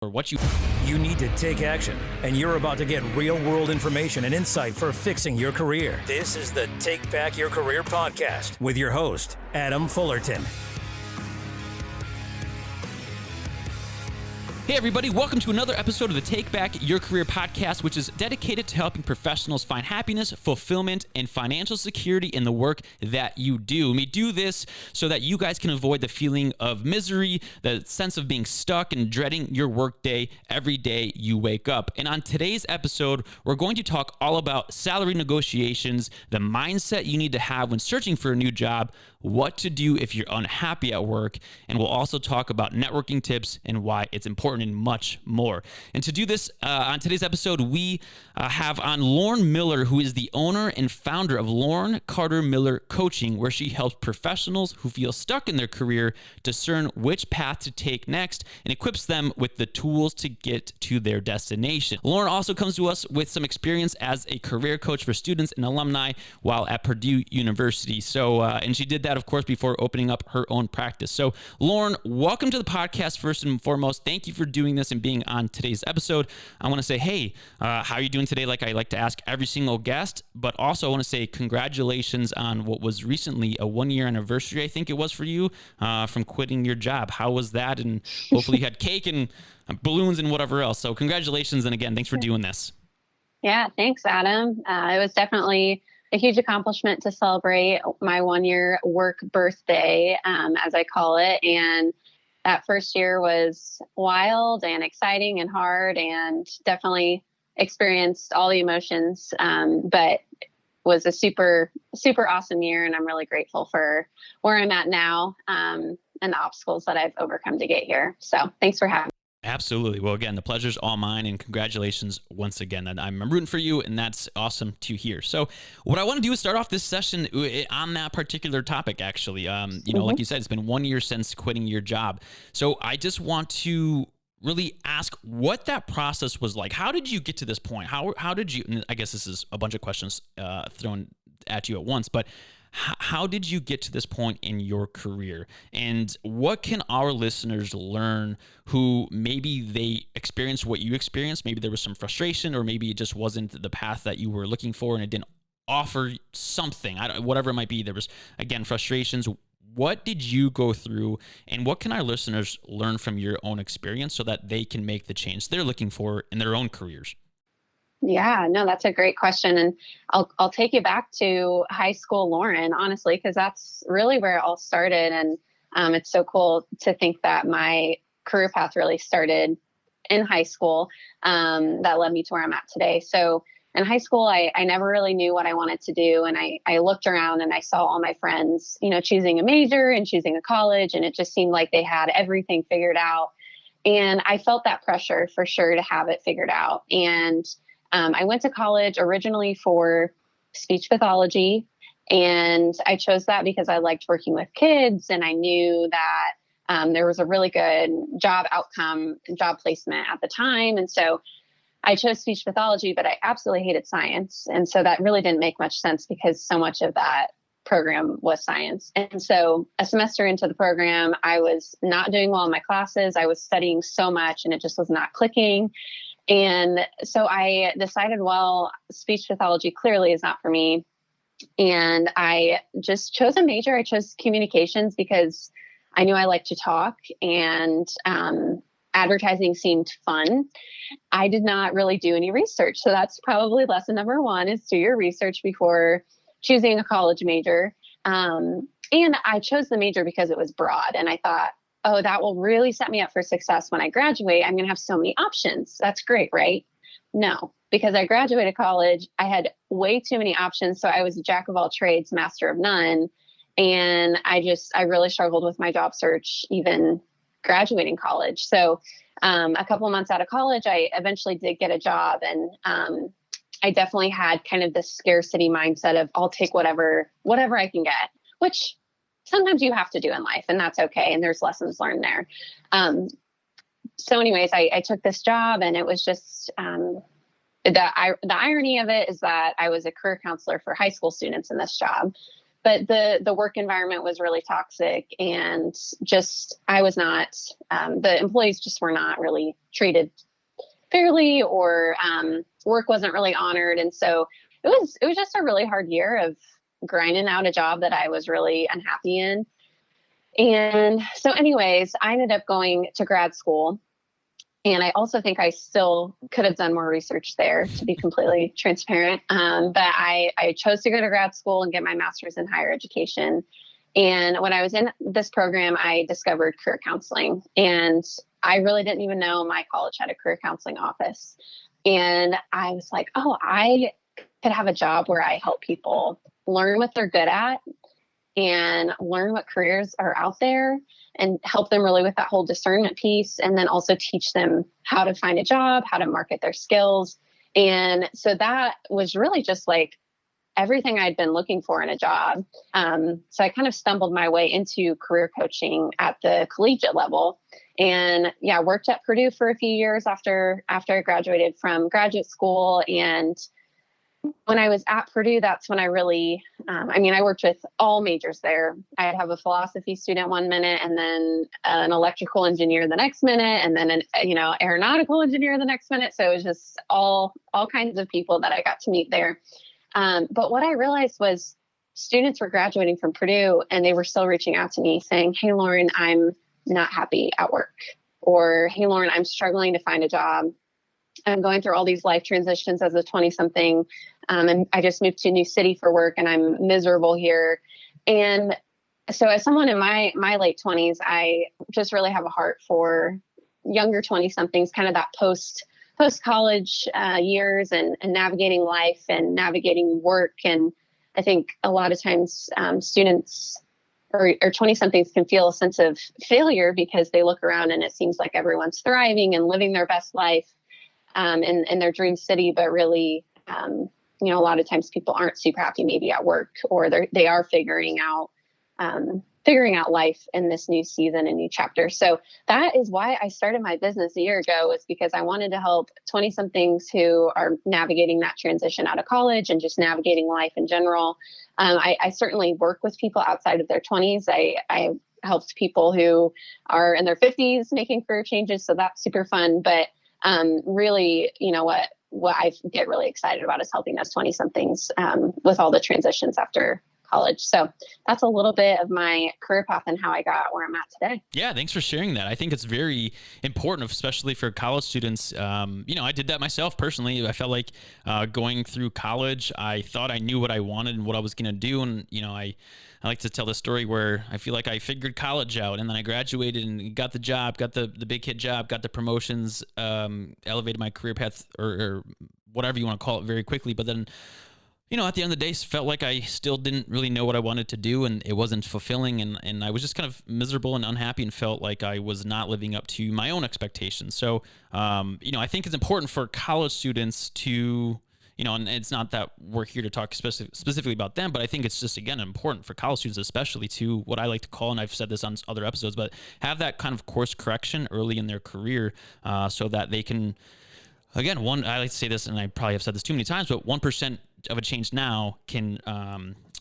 or what You need to take action, and you're about to get real-world information and insight for fixing your career. This is the Take Back Your Career podcast with your host, Adam Fullerton. Hey everybody, welcome to another episode of the Take Back Your Career podcast, which is dedicated to helping professionals find happiness, fulfillment, and financial security in the work that you do. And we do this so that you guys can avoid the feeling of misery, the sense of being stuck and dreading your workday every day you wake up. And on today's episode, we're going to talk all about salary negotiations, the mindset you need to have when searching for a new job, what to do if you're unhappy at work, and we'll also talk about networking tips and why it's important and much more. And to do this on today's episode, we have on Lauren Miller, who is the owner and founder of Lauren Carter Miller Coaching, where she helps professionals who feel stuck in their career discern which path to take next and equips them with the tools to get to their destination. Lauren also comes to us with some experience as a career coach for students and alumni while at Purdue University. And she did that, of course, before opening up her own practice. So, Lauren, welcome to the podcast first and foremost. Thank you for doing this and being on today's episode. I want to say, hey, how are you doing today? Like I like to ask every single guest, but also I want to say congratulations on what was recently a 1-year anniversary, I think it was for you, from quitting your job. How was that? And hopefully you had cake and balloons and whatever else. So congratulations. And again, thanks for doing this. Yeah, thanks, Adam. It was definitely a huge accomplishment to celebrate my 1-year work birthday, as I call it. And that first year was wild and exciting and hard, and definitely experienced all the emotions, but was a super, super awesome year. And I'm really grateful for where I'm at now, and the obstacles that I've overcome to get here. So thanks for having me. Absolutely. Well, again, the pleasure's all mine, and congratulations once again. I'm rooting for you, and that's awesome to hear. So what I want to do is start off this session on that particular topic, actually. Like you said, it's been 1 year since quitting your job. So I just want to really ask what that process was like. How did you get to this point? How did you, and I guess this is a bunch of questions thrown at you at once, but how did you get to this point in your career? And what can our listeners learn who maybe they experienced what you experienced? Maybe there was some frustration, or maybe it just wasn't the path that you were looking for and it didn't offer something, whatever it might be. There was, again, frustrations. What did you go through, and what can our listeners learn from your own experience so that they can make the change they're looking for in their own careers? Yeah, no, that's a great question. And I'll take you back to high school Lauren, honestly, because that's really where it all started. And it's so cool to think that my career path really started in high school, that led me to where I'm at today. So in high school, I never really knew what I wanted to do. And I looked around and I saw all my friends, choosing a major and choosing a college. And it just seemed like they had everything figured out. And I felt that pressure for sure to have it figured out. And I went to college originally for speech pathology, and I chose that because I liked working with kids, and I knew that there was a really good job outcome and job placement at the time. And so I chose speech pathology, but I absolutely hated science. And so that really didn't make much sense because so much of that program was science. And so a semester into the program, I was not doing well in my classes. I was studying so much and it just was not clicking. And so I decided, well, speech pathology clearly is not for me. And I just chose a major. I chose communications because I knew I liked to talk, and advertising seemed fun. I did not really do any research. So that's probably lesson number one, is do your research before choosing a college major. And I chose the major because it was broad. And I thought, oh, that will really set me up for success when I graduate. I'm going to have so many options. That's great, right? No, because I graduated college, I had way too many options. So I was a jack of all trades, master of none. And I really struggled with my job search, even graduating college. So a couple of months out of college, I eventually did get a job. And I definitely had kind of this scarcity mindset of I'll take whatever I can get, which sometimes you have to do in life, and that's okay. And there's lessons learned there. So anyways, I took this job, and it was just, the irony of it is that I was a career counselor for high school students in this job. but the work environment was really toxic, and just, I was not, the employees just were not really treated fairly, or work wasn't really honored. And so it was just a really hard year of grinding out a job that I was really unhappy in. And so anyways, I ended up going to grad school. And I also think I still could have done more research there, to be completely transparent. But I chose to go to grad school and get my master's in higher education. And when I was in this program, I discovered career counseling. And I really didn't even know my college had a career counseling office. And I was like, oh, I could have a job where I help people learn what they're good at and learn what careers are out there, and help them really with that whole discernment piece. And then also teach them how to find a job, how to market their skills. And so that was really just like everything I'd been looking for in a job. So I kind of stumbled my way into career coaching at the collegiate level. And yeah, worked at Purdue for a few years after I graduated from graduate school. And when I was at Purdue, that's when I really, I worked with all majors there. I'd have a philosophy student one minute, and then an electrical engineer the next minute, and then an aeronautical engineer the next minute. So it was just all kinds of people that I got to meet there. But what I realized was students were graduating from Purdue, and they were still reaching out to me saying, hey, Lauren, I'm not happy at work. Or, hey, Lauren, I'm struggling to find a job. I'm going through all these life transitions as a 20-something. And I just moved to a new city for work, and I'm miserable here. And so as someone in my late 20s, I just really have a heart for younger 20-somethings, kind of that post-college years, and navigating life and navigating work. And I think a lot of times students or 20-somethings can feel a sense of failure because they look around and it seems like everyone's thriving and living their best life in their dream city. But really, a lot of times people aren't super happy maybe at work, or they are figuring out life in this new season and new chapter. So that is why I started my business a year ago, was because I wanted to help 20-somethings who are navigating that transition out of college and just navigating life in general. I certainly work with people outside of their 20s. I helped people who are in their 50s making career changes. So that's super fun. But really, what I get really excited about is helping those 20-somethings with all the transitions after college. So that's a little bit of my career path and how I got where I'm at today. Yeah, thanks for sharing that. I think it's very important, especially for college students. I did that myself personally. I felt like going through college, I thought I knew what I wanted and what I was going to do. And, I like to tell the story where I feel like I figured college out, and then I graduated and got the job, got the big hit job, got the promotions, elevated my career path or whatever you want to call it very quickly. But then, at the end of the day, felt like I still didn't really know what I wanted to do, and it wasn't fulfilling, and I was just kind of miserable and unhappy, and felt like I was not living up to my own expectations. So, I think it's important for college students to, and it's not that we're here to talk specifically about them, but I think it's just, again, important for college students, especially, to what I like to call, and I've said this on other episodes, but have that kind of course correction early in their career, so that they can, again, I like to say this, and I probably have said this too many times, but 1% of a change now can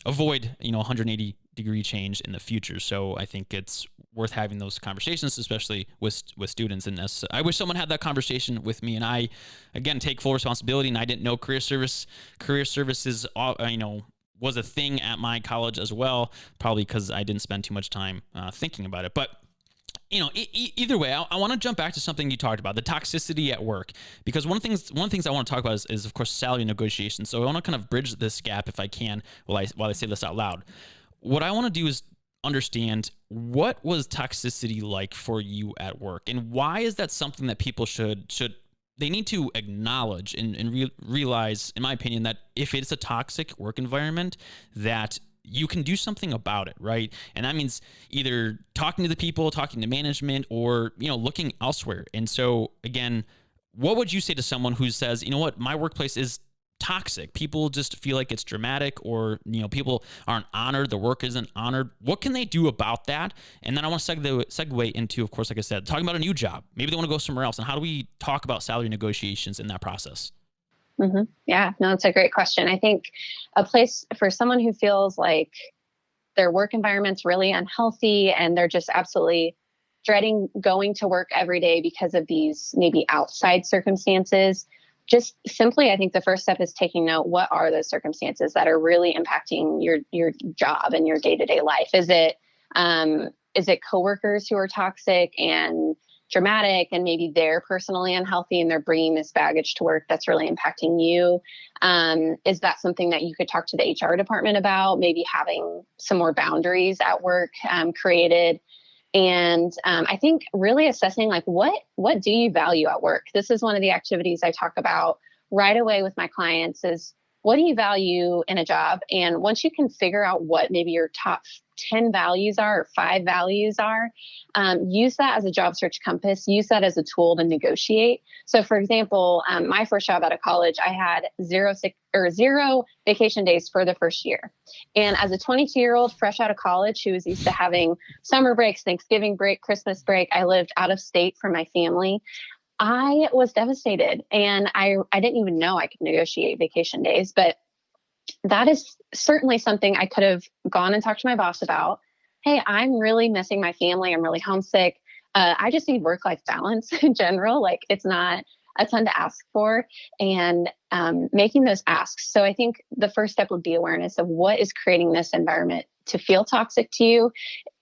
avoid 180-degree change in the future. So I think it's worth having those conversations, especially with students. And I wish someone had that conversation with me. And I, again, take full responsibility. And I didn't know career services was a thing at my college as well, probably because I didn't spend too much time thinking about it. But either way, I want to jump back to something you talked about, the toxicity at work, because one of the things I want to talk about is of course, salary negotiations. So I want to kind of bridge this gap, if I can, while I say this out loud. What I want to do is understand, what was toxicity like for you at work, and why is that something that people they need to acknowledge and realize, in my opinion, that if it's a toxic work environment, that you can do something about it, right? And that means either talking to the people, talking to management, or, looking elsewhere. And so, again, what would you say to someone who says, my workplace is toxic? People just feel like it's dramatic, or, people aren't honored, the work isn't honored. What can they do about that? And then I want to segue into, of course, like I said, talking about a new job. Maybe they want to go somewhere else. And how do we talk about salary negotiations in that process? Mm-hmm. Yeah, no, that's a great question. I think a place for someone who feels like their work environment's really unhealthy and they're just absolutely dreading going to work every day because of these maybe outside circumstances. Just simply, I think the first step is taking note, what are those circumstances that are really impacting your job and your day-to-day life? Is it coworkers who are toxic and dramatic and maybe they're personally unhealthy and they're bringing this baggage to work that's really impacting you? Is that something that you could talk to the HR department about, maybe having some more boundaries at work created? And I think really assessing like what do you value at work? This is one of the activities I talk about right away with my clients is what do you value in a job? And once you can figure out what maybe your top 10 values are or 5 values are, use that as a job search compass, use that as a tool to negotiate. So for example, my first job out of college, I had zero vacation days for the first year. And as a 22-year-old fresh out of college who was used to having summer breaks, Thanksgiving break, Christmas break, I lived out of state from my family. I was devastated and I didn't even know I could negotiate vacation days, but that is certainly something I could have gone and talked to my boss about. Hey, I'm really missing my family. I'm really homesick. I just need work-life balance in general. Like it's not a ton to ask for and making those asks. So I think the first step would be awareness of what is creating this environment to feel toxic to you.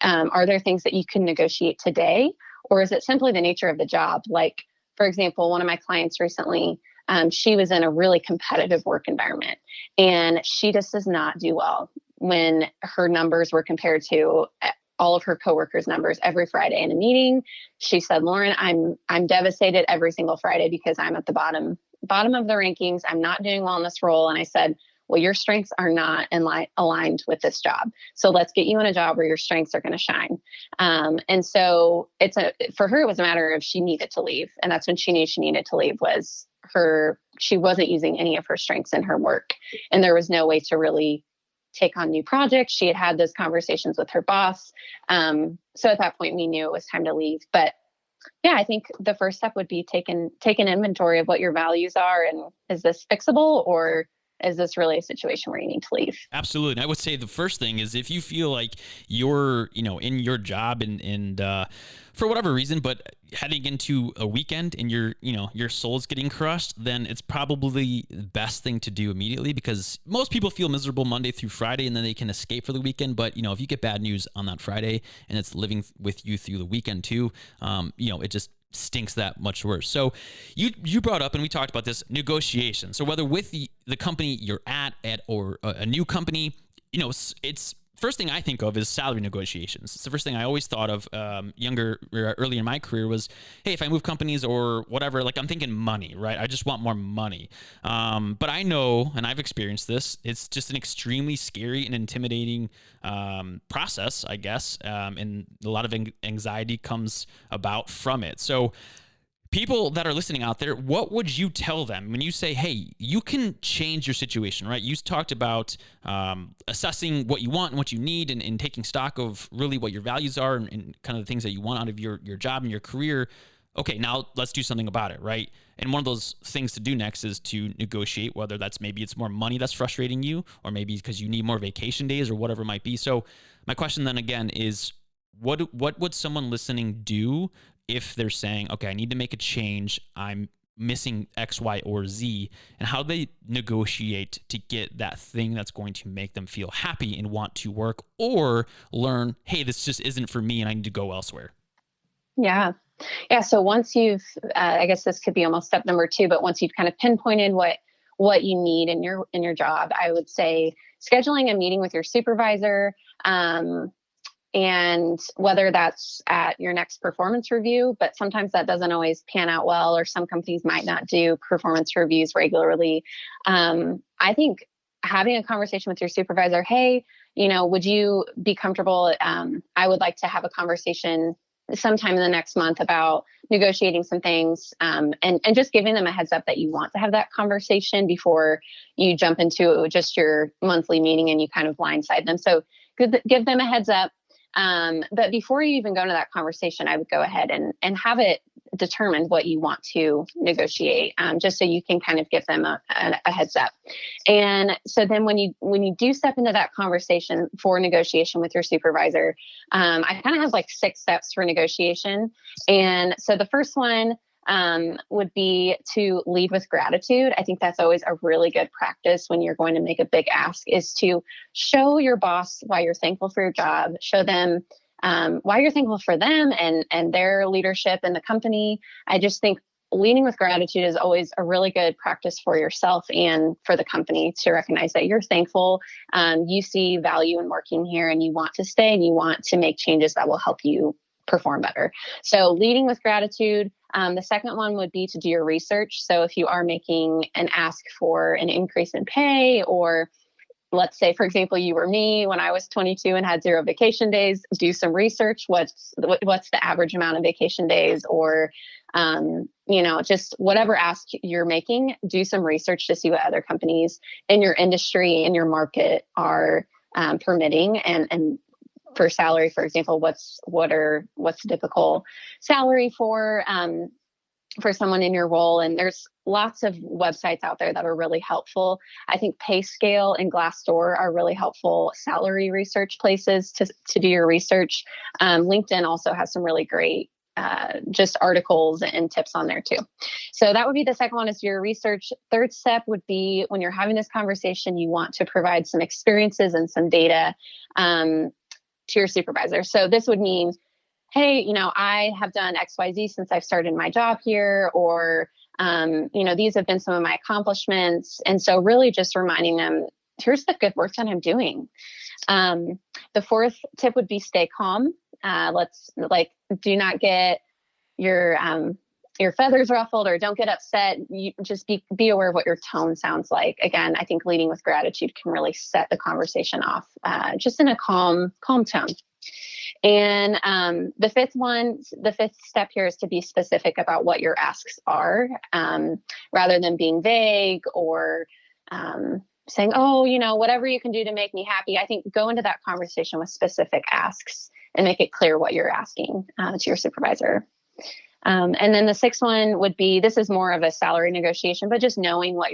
Are there things that you can negotiate today? Or is it simply the nature of the job? Like, for example, one of my clients recently, she was in a really competitive work environment and she just does not do well when her numbers were compared to all of her coworkers' numbers every Friday in a meeting. She said, Lauren, I'm devastated every single Friday because I'm at the bottom of the rankings. I'm not doing well in this role. And I said, well, your strengths are not aligned with this job. So let's get you in a job where your strengths are going to shine. And so for her, it was a matter of she needed to leave. And that's when she knew she needed to leave was she wasn't using any of her strengths in her work. And there was no way to really take on new projects. She had those conversations with her boss. So at that point we knew it was time to leave. But yeah, I think the first step would be take an inventory of what your values are. And is this fixable or is this really a situation where you need to leave? Absolutely. And I would say the first thing is if you feel like you're, in your job and for whatever reason, but heading into a weekend and your soul's getting crushed, then it's probably the best thing to do immediately because most people feel miserable Monday through Friday and then they can escape for the weekend. But, if you get bad news on that Friday and it's living with you through the weekend too, it just stinks that much worse. So you brought up, and we talked about this, negotiation. So whether with the company you're at or a new company, it's first thing I think of is salary negotiations. It's the first thing I always thought of early in my career was, hey, if I move companies or whatever, like I'm thinking money, right? I just want more money. But I know, and I've experienced this, it's just an extremely scary and intimidating process, I guess. And a lot of anxiety comes about from it. So people that are listening out there, what would you tell them when you say, hey, you can change your situation, right? You talked about assessing what you want and what you need and taking stock of really what your values are and kind of the things that you want out of your job and your career. Okay, now let's do something about it, right? And one of those things to do next is to negotiate, whether that's maybe it's more money that's frustrating you or maybe because you need more vacation days or whatever it might be. So my question then again is, what would someone listening do if they're saying, okay, I need to make a change, I'm missing X, Y, or Z, and how they negotiate to get that thing that's going to make them feel happy and want to work or learn, hey, this just isn't for me and I need to go elsewhere? Yeah. So once you've, I guess this could be almost step number 2, but once you've kind of pinpointed what you need in your job, I would say scheduling a meeting with your supervisor, and whether that's at your next performance review, but sometimes that doesn't always pan out well, or some companies might not do performance reviews regularly. I think having a conversation with your supervisor, hey, would you be comfortable? I would like to have a conversation sometime in the next month about negotiating some things, and just giving them a heads up that you want to have that conversation before you jump into just your monthly meeting and you kind of blindside them. So give them a heads up. But before you even go into that conversation, I would go ahead and have it determined what you want to negotiate, just so you can kind of give them a heads up. And so then when you do step into that conversation for negotiation with your supervisor, I kind of have like 6 steps for negotiation. And so the first one would be to lead with gratitude. I think that's always a really good practice when you're going to make a big ask, is to show your boss why you're thankful for your job, show them why you're thankful for them and their leadership in the company. I just think leading with gratitude is always a really good practice for yourself and for the company, to recognize that you're thankful, you see value in working here, and you want to stay, and you want to make changes that will help you perform better. So leading with gratitude. The second one would be to do your research. So if you are making an ask for an increase in pay, or let's say, for example, you were me when I was 22 and had 0 vacation days, do some research. What's the average amount of vacation days, or, just whatever ask you're making, do some research to see what other companies in your industry, in your market are permitting, and for salary, for example, what's the typical salary for someone in your role. And there's lots of websites out there that are really helpful. I think PayScale and Glassdoor are really helpful salary research places to do your research. LinkedIn also has some really great just articles and tips on there too. So that would be the second one, is your research. Third step would be, when you're having this conversation, you want to provide some experiences and some data to your supervisor. So this would mean, hey, I have done XYZ since I've started my job here, or, these have been some of my accomplishments. And so really just reminding them, here's the good work that I'm doing. The fourth tip would be stay calm. Do not get your feathers ruffled, or don't get upset. You just be aware of what your tone sounds like. Again, I think leading with gratitude can really set the conversation off, just in a calm tone. And the fifth step here is to be specific about what your asks are, rather than being vague or saying, whatever you can do to make me happy. I think go into that conversation with specific asks and make it clear what you're asking to your supervisor. And then the sixth one would be, this is more of a salary negotiation, but just knowing what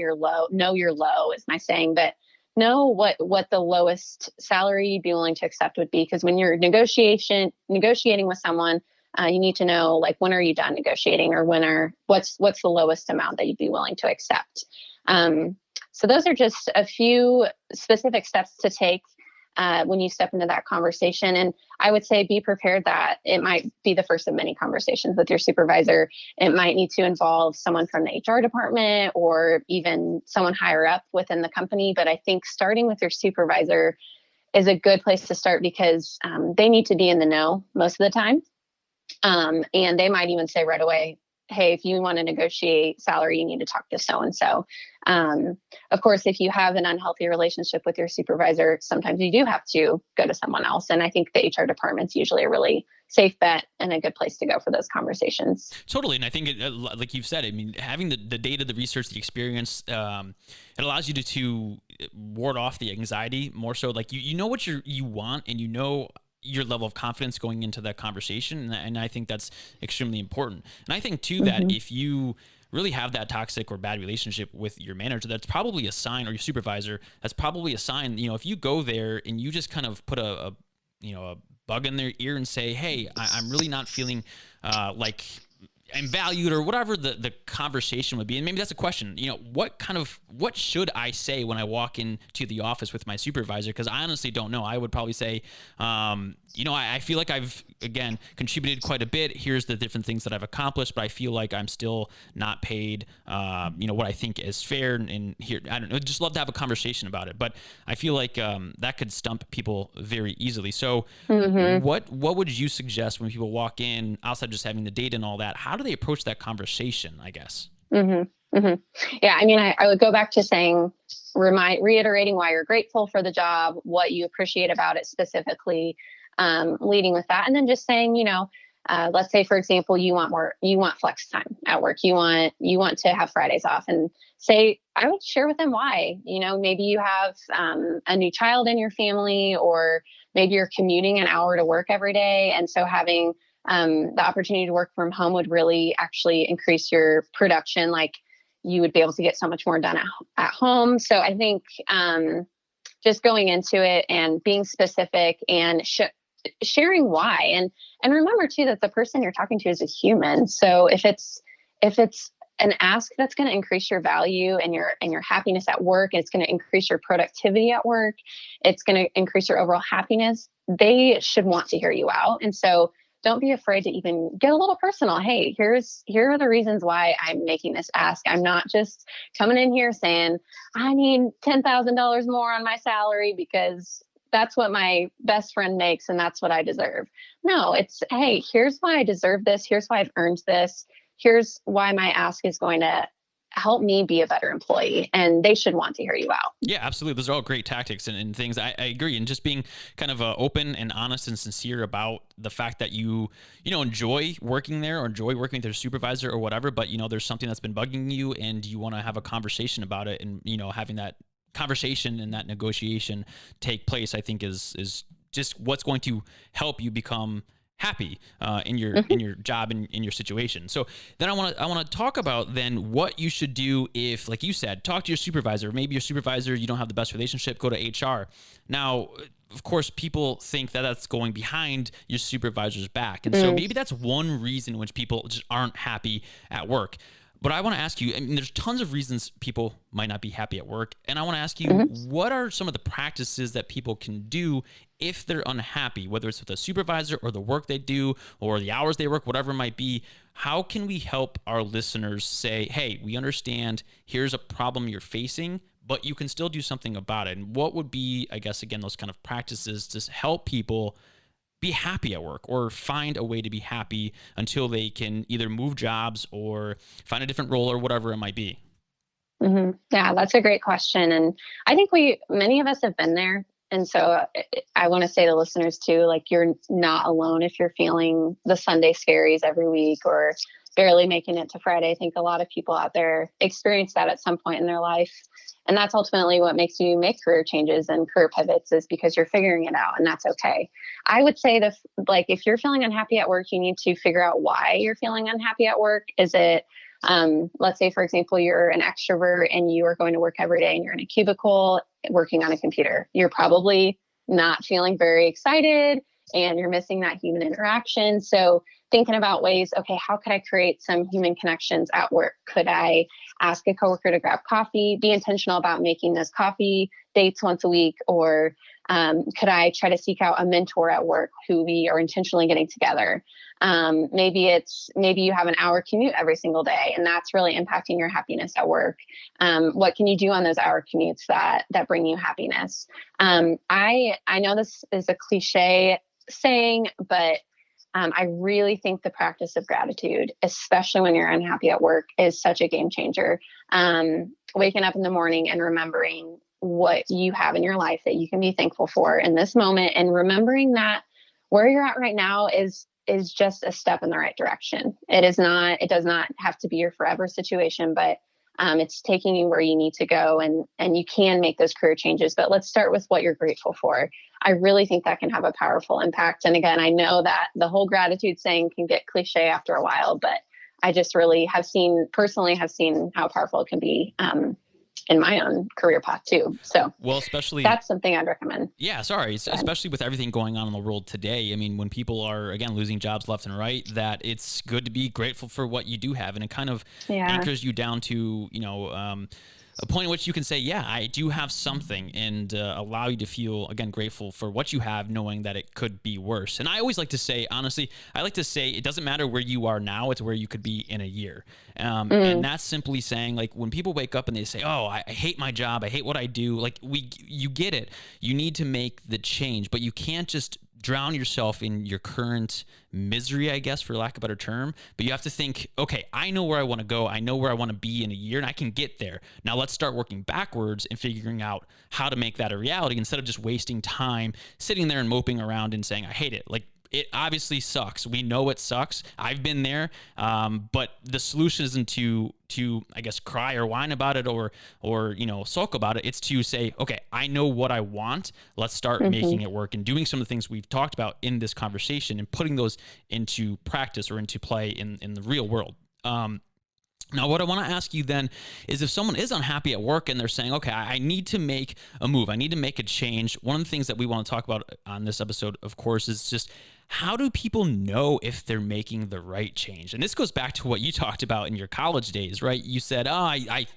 know your low is my saying, but know what the lowest salary you'd be willing to accept would be. Because when you're negotiating with someone, you need to know, like, when are you done negotiating, or what's the lowest amount that you'd be willing to accept. So those are just a few specific steps to take when you step into that conversation. And I would say be prepared that it might be the first of many conversations with your supervisor. It might need to involve someone from the HR department, or even someone higher up within the company. But I think starting with your supervisor is a good place to start, because they need to be in the know most of the time. And they might even say right away, hey, if you want to negotiate salary, you need to talk to so-and-so. Of course, if you have an unhealthy relationship with your supervisor, sometimes you do have to go to someone else. And I think the HR department's usually a really safe bet and a good place to go for those conversations. Totally. And I think, like you've said, I mean, having the data, the research, the experience, it allows you to ward off the anxiety more so. Like you know what you want, and your level of confidence going into that conversation. And I think that's extremely important. And I think too, that if you really have that toxic or bad relationship with your manager, that's probably a sign, or your supervisor, that's probably a sign, if you go there and you just kind of put a bug in their ear and say, hey, I'm really not feeling like I'm valued, or whatever the conversation would be. And maybe that's a question, what should I say when I walk into the office with my supervisor? Because I honestly don't know. I would probably say, I feel like I've, again, contributed quite a bit. Here's the different things that I've accomplished, but I feel like I'm still not paid, what I think is fair. And here, I don't know, just love to have a conversation about it. But I feel like that could stump people very easily. So what would you suggest when people walk in, outside just having the data and all that? How do they approach that conversation, I guess? Yeah, I mean, I would go back to saying, reiterating why you're grateful for the job, what you appreciate about it specifically, leading with that. And then just saying, let's say, for example, you want flex time at work. You want to have Fridays off, and I would share with them why. Maybe you have a new child in your family, or maybe you're commuting an hour to work every day. And so having the opportunity to work from home would really actually increase your production. Like, you would be able to get so much more done at home. So I think just going into it and being specific and sharing why, and remember too that the person you're talking to is a human. So if it's an ask that's going to increase your value and your happiness at work, it's going to increase your productivity at work, it's going to increase your overall happiness, they should want to hear you out. And so don't be afraid to even get a little personal. Hey, here are the reasons why I'm making this ask. I'm not just coming in here saying, I need $10,000 more on my salary because that's what my best friend makes and that's what I deserve. No, it's, hey, here's why I deserve this. Here's why I've earned this. Here's why my ask is going to help me be a better employee, and they should want to hear you out. Yeah, absolutely. Those are all great tactics and things. I agree. And just being kind of open and honest and sincere about the fact that you enjoy working there or enjoy working with your supervisor or whatever, but there's something that's been bugging you and you want to have a conversation about it, and having that conversation and that negotiation take place, I think is just what's going to help you become happy in your job and in your situation. So then I want to talk about then what you should do if, like you said, talk to your supervisor. Maybe your supervisor, you don't have the best relationship, go to HR. Now, of course, people think that that's going behind your supervisor's back. And so maybe that's one reason in which people just aren't happy at work. But I want to ask you, I mean, there's tons of reasons people might not be happy at work. And I want to ask you, what are some of the practices that people can do if they're unhappy, whether it's with a supervisor or the work they do or the hours they work, whatever it might be? How can we help our listeners say, hey, we understand, here's a problem you're facing, but you can still do something about it? And what would be, I guess, again, those kind of practices to help people be happy at work or find a way to be happy until they can either move jobs or find a different role or whatever it might be? Yeah, that's a great question. And I think many of us have been there. And so I want to say to listeners too, like, you're not alone if you're feeling the Sunday scaries every week or barely making it to Friday. I think a lot of people out there experience that at some point in their life. And that's ultimately what makes you make career changes and career pivots, is because you're figuring it out, and that's okay. I would say that, like, if you're feeling unhappy at work, you need to figure out why you're feeling unhappy at work. Is it, let's say, for example, you're an extrovert and you are going to work every day and you're in a cubicle working on a computer. You're probably not feeling very excited and you're missing that human interaction. So thinking about ways, okay, how could I create some human connections at work? Could I ask a coworker to grab coffee, be intentional about making those coffee dates once a week? Or could I try to seek out a mentor at work who we are intentionally getting together? Maybe you have an hour commute every single day, and that's really impacting your happiness at work. What can you do on those hour commutes that bring you happiness? I know this is a cliche saying, but I really think the practice of gratitude, especially when you're unhappy at work, is such a game changer. Waking up in the morning and remembering what you have in your life that you can be thankful for in this moment, and remembering that where you're at right now is just a step in the right direction. It does not have to be your forever situation, but it's taking you where you need to go, and you can make those career changes. But let's start with what you're grateful for. I really think that can have a powerful impact. And again, I know that the whole gratitude saying can get cliche after a while, but I just really personally have seen how powerful it can be in my own career path too. So especially that's something I'd recommend. Yeah, sorry. Especially with everything going on in the world today. I mean, when people are, again, losing jobs left and right, that it's good to be grateful for what you do have. And it kind of anchors you down to, a point in which you can say, yeah, I do have something, and allow you to feel, again, grateful for what you have, knowing that it could be worse. And I always like to say, honestly, it doesn't matter where you are now, it's where you could be in a year. And that's simply saying, like, when people wake up and they say, oh, I hate my job, I hate what I do, like, you get it. You need to make the change, but you can't just drown yourself in your current misery, I guess, for lack of a better term. But you have to think, okay, I know where I want to go. I know where I want to be in a year, and I can get there. Now let's start working backwards and figuring out how to make that a reality, instead of just wasting time sitting there and moping around and saying, I hate it. Like, it obviously sucks. We know it sucks. I've been there. But the solution isn't to I guess cry or whine about it or sulk about it. It's to say, okay, I know what I want. Let's start making it work and doing some of the things we've talked about in this conversation and putting those into practice or into play in the real world. Now, what I want to ask you then is if someone is unhappy at work and they're saying, okay, I need to make a move, I need to make a change. One of the things that we want to talk about on this episode, of course, is just how do people know if they're making the right change? And this goes back to what you talked about in your college days, right? You said,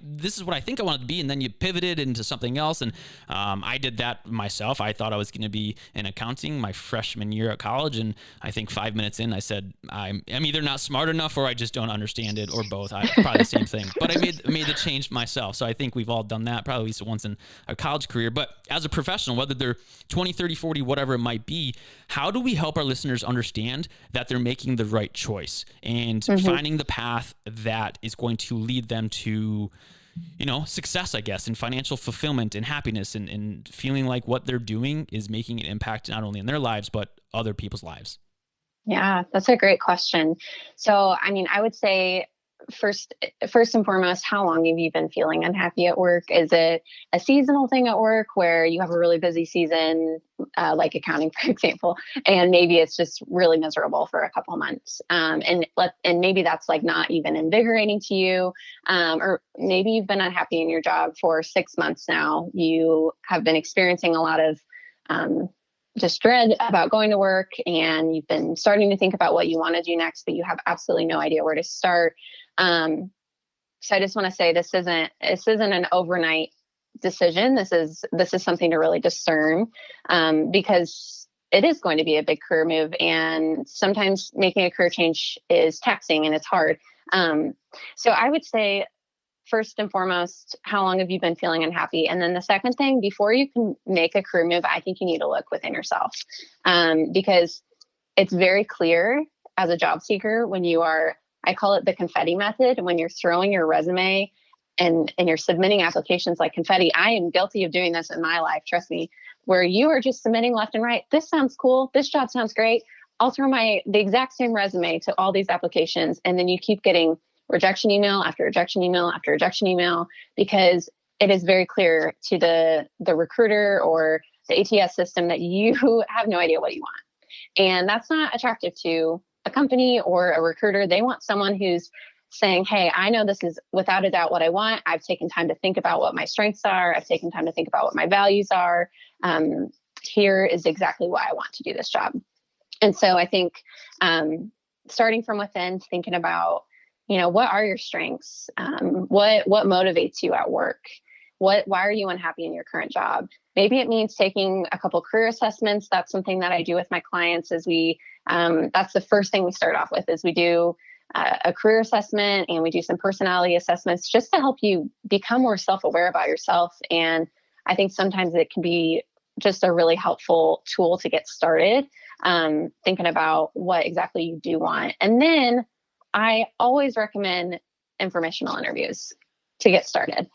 this is what I think I wanted to be. And then you pivoted into something else. And I did that myself. I thought I was going to be in accounting my freshman year at college. And I think 5 minutes in, I said, I'm either not smart enough or I just don't understand it or both. Probably the same thing. But I made the change myself. So I think we've all done that probably at least once in a college career. But as a professional, whether they're 20, 30, 40, whatever it might be, how do we help our listeners understand that they're making the right choice and finding the path that is going to lead them to, success, I guess, and financial fulfillment and happiness and feeling like what they're doing is making an impact not only in their lives, but other people's lives? Yeah, that's a great question. So, I would say first and foremost, how long have you been feeling unhappy at work? Is it a seasonal thing at work where you have a really busy season, like accounting, for example, and maybe it's just really miserable for a couple of months? And maybe that's like not even invigorating to you. Or maybe you've been unhappy in your job for 6 months now. You have been experiencing a lot of, just dread about going to work, and you've been starting to think about what you want to do next, but you have absolutely no idea where to start. So I just want to say this isn't an overnight decision. This is something to really discern, because it is going to be a big career move, and sometimes making a career change is taxing and it's hard. So I would say, first and foremost, how long have you been feeling unhappy? And then the second thing, before you can make a career move, I think you need to look within yourself, because it's very clear as a job seeker when you are, I call it the confetti method, when you're throwing your resume and you're submitting applications like confetti. I am guilty of doing this in my life, trust me, where you are just submitting left and right. This sounds cool. This job sounds great. I'll throw the exact same resume to all these applications. And then you keep getting rejection email after rejection email after rejection email, because it is very clear to the recruiter or the ATS system that you have no idea what you want. And that's not attractive to a company or a recruiter. They want someone who's saying, hey, I know this is without a doubt what I want. I've taken time to think about what my strengths are. I've taken time to think about what my values are. Here is exactly why I want to do this job. And so I think starting from within, thinking about, what are your strengths? What motivates you at work? Why are you unhappy in your current job? Maybe it means taking a couple career assessments. That's something that I do with my clients. That's the first thing we start off with, is we do a career assessment and we do some personality assessments just to help you become more self-aware about yourself. And I think sometimes it can be just a really helpful tool to get started, thinking about what exactly you do want. And then I always recommend informational interviews to get started.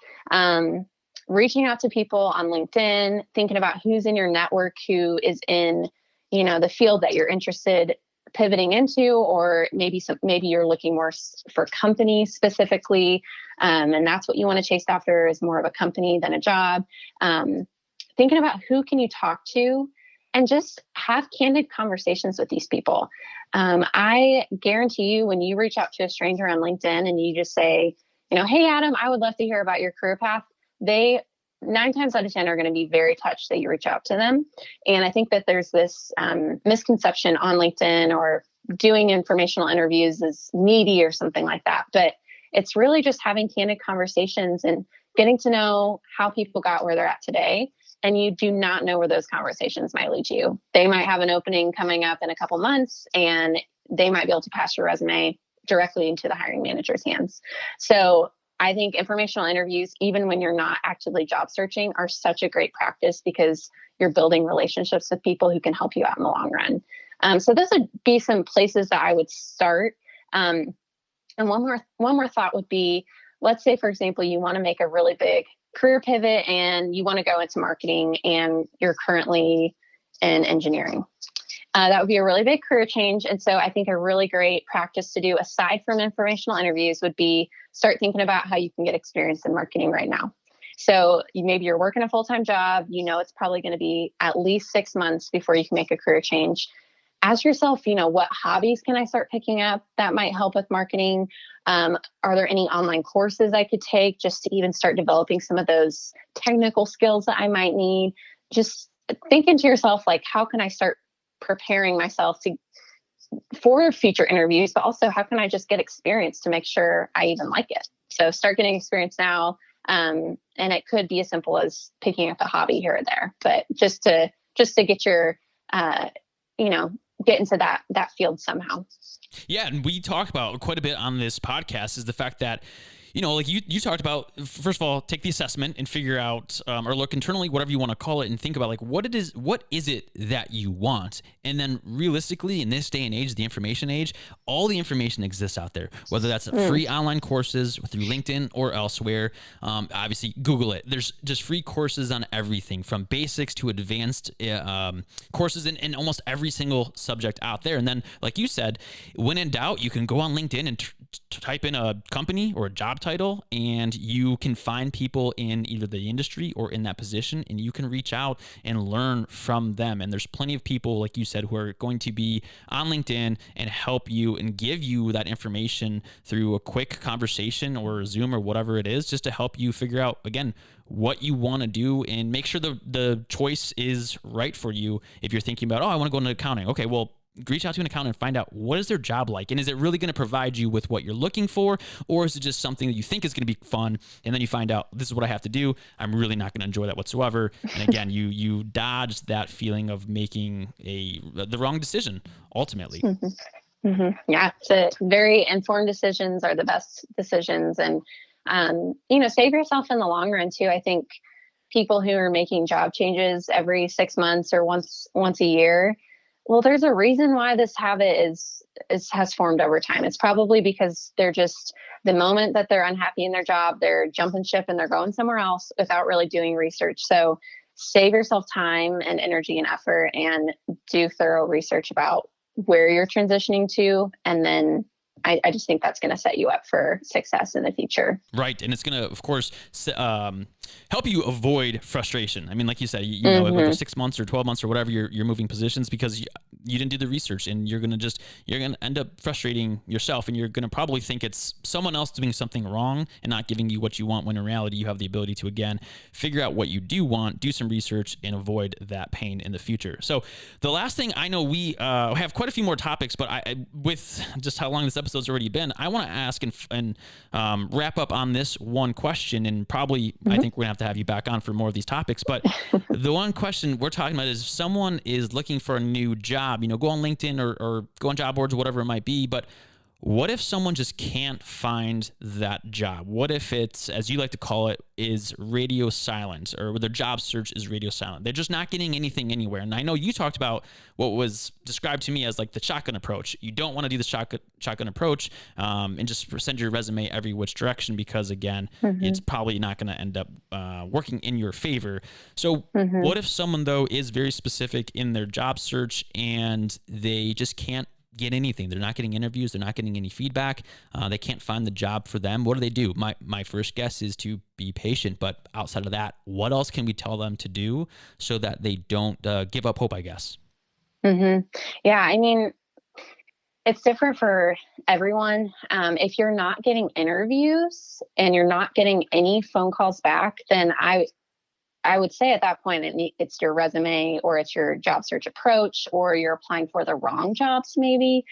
Reaching out to people on LinkedIn, thinking about who's in your network, who is in, the field that you're interested pivoting into, or maybe you're looking more for company specifically. And that's what you want to chase after, is more of a company than a job. Thinking about who can you talk to, and just have candid conversations with these people. I guarantee you, when you reach out to a stranger on LinkedIn and you just say, hey, Adam, I would love to hear about your career path, they 9 times out of 10 are going to be very touched that you reach out to them. And I think that there's this misconception on LinkedIn, or doing informational interviews is needy or something like that. But it's really just having candid conversations and getting to know how people got where they're at today. And you do not know where those conversations might lead you. They might have an opening coming up in a couple months, and they might be able to pass your resume directly into the hiring manager's hands. So I think informational interviews, even when you're not actively job searching, are such a great practice, because you're building relationships with people who can help you out in the long run. So those would be some places that I would start. And one more thought would be, let's say, for example, you want to make a really big career pivot and you want to go into marketing, and you're currently in engineering. That would be a really big career change. And so I think a really great practice to do aside from informational interviews would be start thinking about how you can get experience in marketing right now. So maybe you're working a full-time job, it's probably going to be at least 6 months before you can make a career change. Ask yourself, what hobbies can I start picking up that might help with marketing? Are there any online courses I could take just to even start developing some of those technical skills that I might need? Just thinking to yourself, like, how can I start preparing myself for future interviews, but also how can I just get experience to make sure I even like it? So start getting experience now. And it could be as simple as picking up a hobby here or there, but just to get your, get into that field somehow. Yeah. And we talk about quite a bit on this podcast is the fact that, like you talked about, first of all, take the assessment and figure out, or look internally, whatever you want to call it, and think about like what is it that you want? And then realistically, in this day and age, the information age, all the information exists out there, whether that's free online courses through LinkedIn or elsewhere. Obviously, Google it. There's just free courses on everything from basics to advanced courses in almost every single subject out there. And then, like you said, when in doubt, you can go on LinkedIn and type in a company or a job title, and you can find people in either the industry or in that position, and you can reach out and learn from them. And there's plenty of people, like you said, who are going to be on LinkedIn and help you and give you that information through a quick conversation or Zoom or whatever it is, just to help you figure out, again, what you want to do and make sure the choice is right for you. If you're thinking about, I want to go into accounting. Okay, well, reach out to an accountant and find out what is their job like, and is it really going to provide you with what you're looking for, or is it just something that you think is going to be fun, and then you find out this is what I have to do. I'm really not going to enjoy that whatsoever. And again, you dodge that feeling of making the wrong decision ultimately. Mm-hmm. Mm-hmm. Yeah, it's very informed decisions are the best decisions, and save yourself in the long run too. I think people who are making job changes every 6 months or once a year. Well, there's a reason why this habit has formed over time. It's probably because they're just, the moment that they're unhappy in their job, they're jumping ship and they're going somewhere else without really doing research. So save yourself time and energy and effort and do thorough research about where you're transitioning to. And then I just think that's going to set you up for success in the future. Right. And it's going to, of course, help you avoid frustration. I mean, like you said, you know, whether 6 months or 12 months or whatever, you're moving positions because you didn't do the research, and you're going to end up frustrating yourself, and you're going to probably think it's someone else doing something wrong and not giving you what you want, when in reality, you have the ability to, again, figure out what you do want, do some research, and avoid that pain in the future. So the last thing, I know we have quite a few more topics, but with just how long this episode's already been, I want to ask and wrap up on this one question, and probably I think we're going to have you back on for more of these topics. But the one question we're talking about is if someone is looking for a new job, go on LinkedIn or go on job boards or whatever it might be, but what if someone just can't find that job? What if it's, as you like to call it, is radio silent, or their job search is radio silent? They're just not getting anything anywhere. And I know you talked about what was described to me as like the shotgun approach. You don't want to do the shotgun approach and just send your resume every which direction, because again, it's probably not going to end up working in your favor. So what if someone though is very specific in their job search and they just can't get anything? They're not getting interviews. They're not getting any feedback. They can't find the job for them. What do they do? My first guess is to be patient. But outside of that, what else can we tell them to do so that they don't give up hope, I guess? Yeah, I mean, it's different for everyone. If you're not getting interviews and you're not getting any phone calls back, then I would say at that point, it's your resume, or it's your job search approach, or you're applying for the wrong jobs maybe.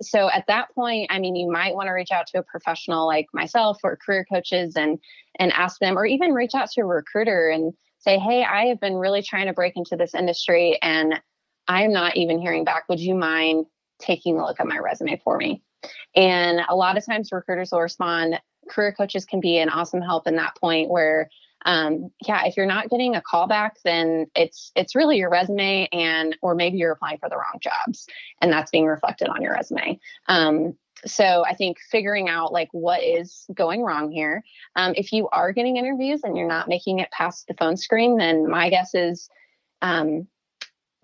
So at that point, I mean, you might want to reach out to a professional like myself or career coaches and ask them, or even reach out to a recruiter and say, hey, I have been really trying to break into this industry and I'm not even hearing back. Would you mind taking a look at my resume for me? And a lot of times recruiters will respond. Career coaches can be an awesome help in that point where if you're not getting a call back, then it's really your resume, or maybe you're applying for the wrong jobs and that's being reflected on your resume. So I think figuring out like what is going wrong here. If you are getting interviews and you're not making it past the phone screen, then my guess is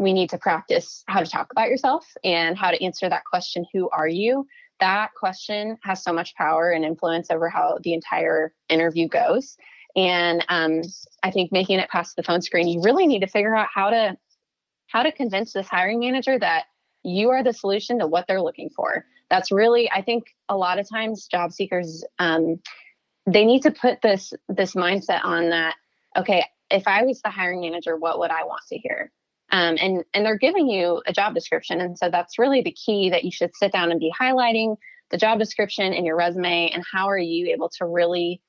we need to practice how to talk about yourself and how to answer that question, who are you? That question has so much power and influence over how the entire interview goes. And I think making it past the phone screen, you really need to figure out how to convince this hiring manager that you are the solution to what they're looking for. That's really, I think a lot of times job seekers, they need to put this mindset on that, okay, if I was the hiring manager, what would I want to hear? And they're giving you a job description. And so that's really the key, that you should sit down and be highlighting the job description in your resume, and how are you able to really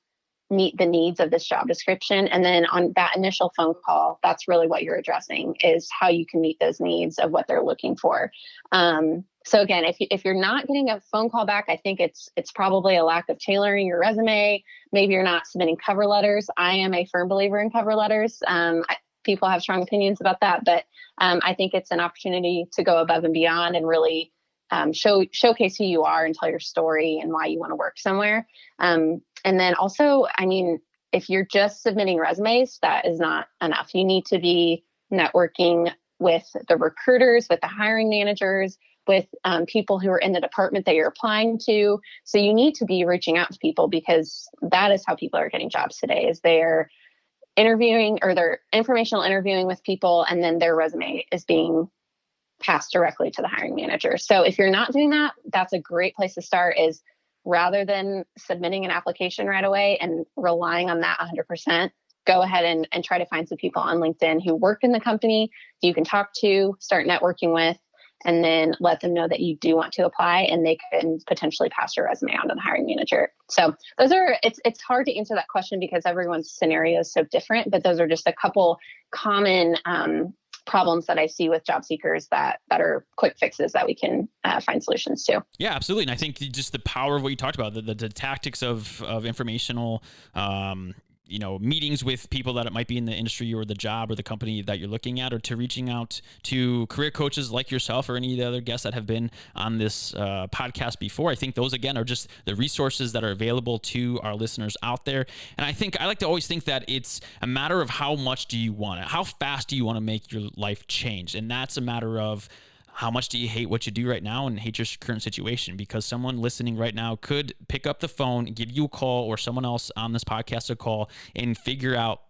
meet the needs of this job description. And then on that initial phone call, that's really what you're addressing, is how you can meet those needs of what they're looking for. So again, if you're not getting a phone call back, I think it's probably a lack of tailoring your resume. Maybe you're not submitting cover letters. I am a firm believer in cover letters. People have strong opinions about that, but I think it's an opportunity to go above and beyond and really showcase who you are and tell your story and why you want to work somewhere. And then also, I mean, if you're just submitting resumes, that is not enough. You need to be networking with the recruiters, with the hiring managers, with people who are in the department that you're applying to. So you need to be reaching out to people, because that is how people are getting jobs today, is they're interviewing, or they're informational interviewing with people, and then their resume is being passed directly to the hiring manager. So if you're not doing that, that's a great place to start, is rather than submitting an application right away and relying on that 100%, go ahead and try to find some people on LinkedIn who work in the company you can talk to, start networking with, and then let them know that you do want to apply, and they can potentially pass your resume on to the hiring manager. So it's hard to answer that question because everyone's scenario is so different, but those are just a couple common problems that I see with job seekers that are quick fixes that we can find solutions to. Yeah, absolutely. And I think just the power of what you talked about, the tactics of informational, meetings with people that it might be in the industry or the job or the company that you're looking at, or to reaching out to career coaches like yourself or any of the other guests that have been on this podcast before. I think those, again, are just the resources that are available to our listeners out there. And I think I like to always think that it's a matter of how much do you want it? How fast do you want to make your life change? And that's a matter of how much do you hate what you do right now and hate your current situation? Because someone listening right now could pick up the phone, give you a call, or someone else on this podcast a call, and figure out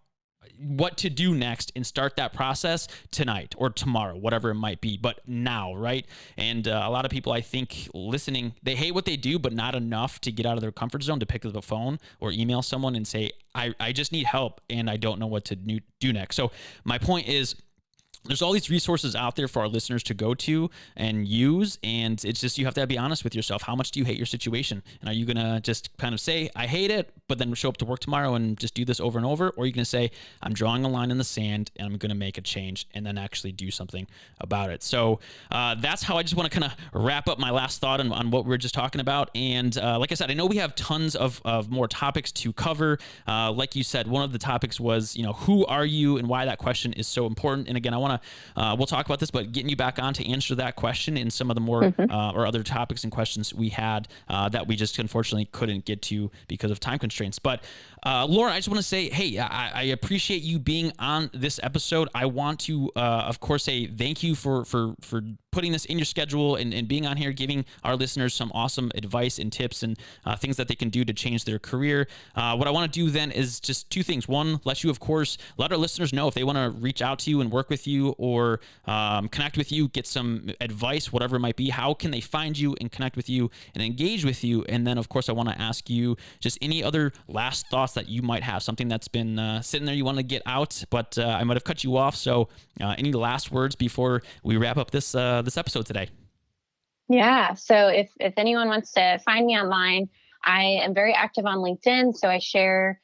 what to do next and start that process tonight or tomorrow, whatever it might be, but now, right? And a lot of people, I think, listening, they hate what they do, but not enough to get out of their comfort zone to pick up the phone or email someone and say, I just need help and I don't know what to do next. So my point is, there's all these resources out there for our listeners to go to and use. And it's just, you have to be honest with yourself. How much do you hate your situation? And are you going to just kind of say, I hate it, but then show up to work tomorrow and just do this over and over? Or are you going to say, I'm drawing a line in the sand and I'm going to make a change and then actually do something about it? So that's how I just want to kind of wrap up my last thought on what we were just talking about. And like I said, I know we have tons of more topics to cover. Like you said, one of the topics was, who are you and why that question is so important. And again, we'll talk about this, but getting you back on to answer that question and some of the more or other topics and questions we had that we just unfortunately couldn't get to because of time constraints. But Lauren, I just want to say, hey, I appreciate you being on this episode. I want to, of course, say thank you for putting this in your schedule and being on here, giving our listeners some awesome advice and tips and things that they can do to change their career. What I want to do then is just two things. One, let our listeners know if they want to reach out to you and work with you or connect with you, get some advice, whatever it might be. How can they find you and connect with you and engage with you? And then, of course, I want to ask you just any other last thoughts that you might have, something that's been sitting there you want to get out, but I might have cut you off. So any last words before we wrap up this episode today? Yeah. So if anyone wants to find me online, I am very active on LinkedIn. So I share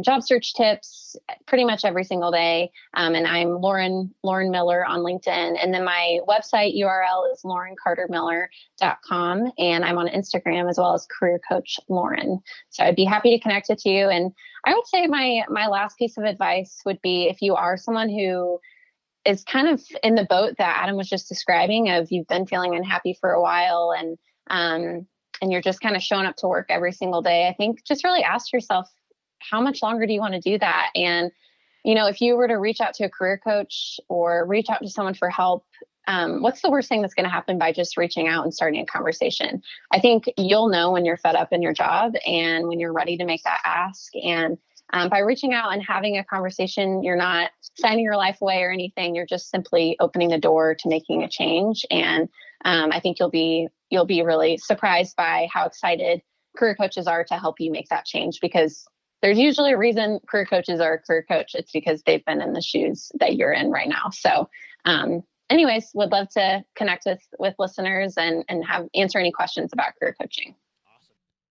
job search tips pretty much every single day. And I'm Lauren Miller on LinkedIn. And then my website URL is laurencartermiller.com. And I'm on Instagram as well as Career Coach Lauren. So I'd be happy to connect with you. And I would say my last piece of advice would be, if you are someone who is kind of in the boat that Adam was just describing, of you've been feeling unhappy for a while and you're just kind of showing up to work every single day, I think just really ask yourself, how much longer do you want to do that? And if you were to reach out to a career coach or reach out to someone for help, what's the worst thing that's going to happen by just reaching out and starting a conversation? I think you'll know when you're fed up in your job and when you're ready to make that ask. And by reaching out and having a conversation, you're not signing your life away or anything. You're just simply opening the door to making a change. And I think you'll be really surprised by how excited career coaches are to help you make that change, because there's usually a reason career coaches are a career coach. It's because they've been in the shoes that you're in right now. So anyways, would love to connect with listeners and answer any questions about career coaching.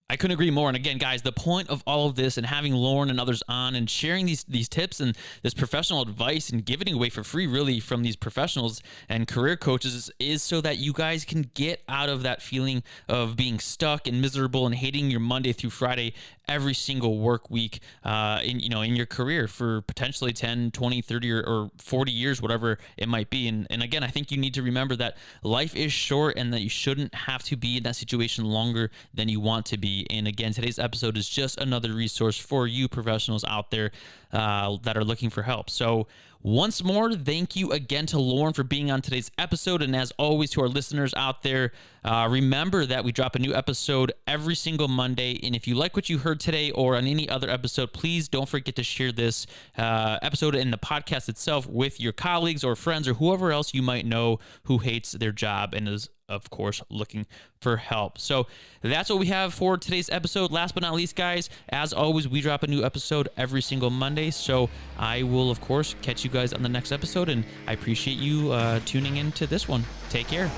I couldn't agree more. And again, guys, the point of all of this and having Lauren and others on and sharing these tips and this professional advice and giving away for free, really, from these professionals and career coaches is so that you guys can get out of that feeling of being stuck and miserable and hating your Monday through Friday every single work week in your career for potentially 10, 20, 30 or 40 years, whatever it might be. And again, I think you need to remember that life is short and that you shouldn't have to be in that situation longer than you want to be. And again, today's episode is just another resource for you professionals out there that are looking for help. So once more, thank you again to Lauren for being on today's episode. And as always, to our listeners out there, remember that we drop a new episode every single Monday. And if you like what you heard today or on any other episode, please don't forget to share this episode and the podcast itself with your colleagues or friends or whoever else you might know who hates their job and is, of course, looking for help. So that's what we have for today's episode. Last but not least, guys, as always, we drop a new episode every single Monday. So I will, of course, catch you guys on the next episode. And I appreciate you tuning in to this one. Take care.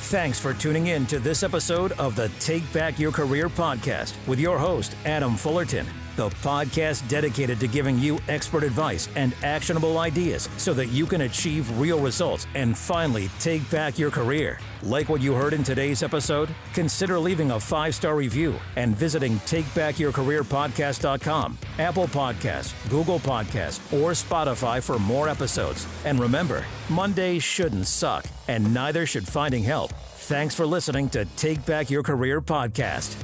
Thanks for tuning in to this episode of the Take Back Your Career podcast with your host, Adam Fullerton. The podcast dedicated to giving you expert advice and actionable ideas so that you can achieve real results and finally take back your career. Like what you heard in today's episode? Consider leaving a 5-star review and visiting takebackyourcareerpodcast.com, Apple Podcasts, Google Podcasts, or Spotify for more episodes. And remember, Mondays shouldn't suck, and neither should finding help. Thanks for listening to Take Back Your Career podcast.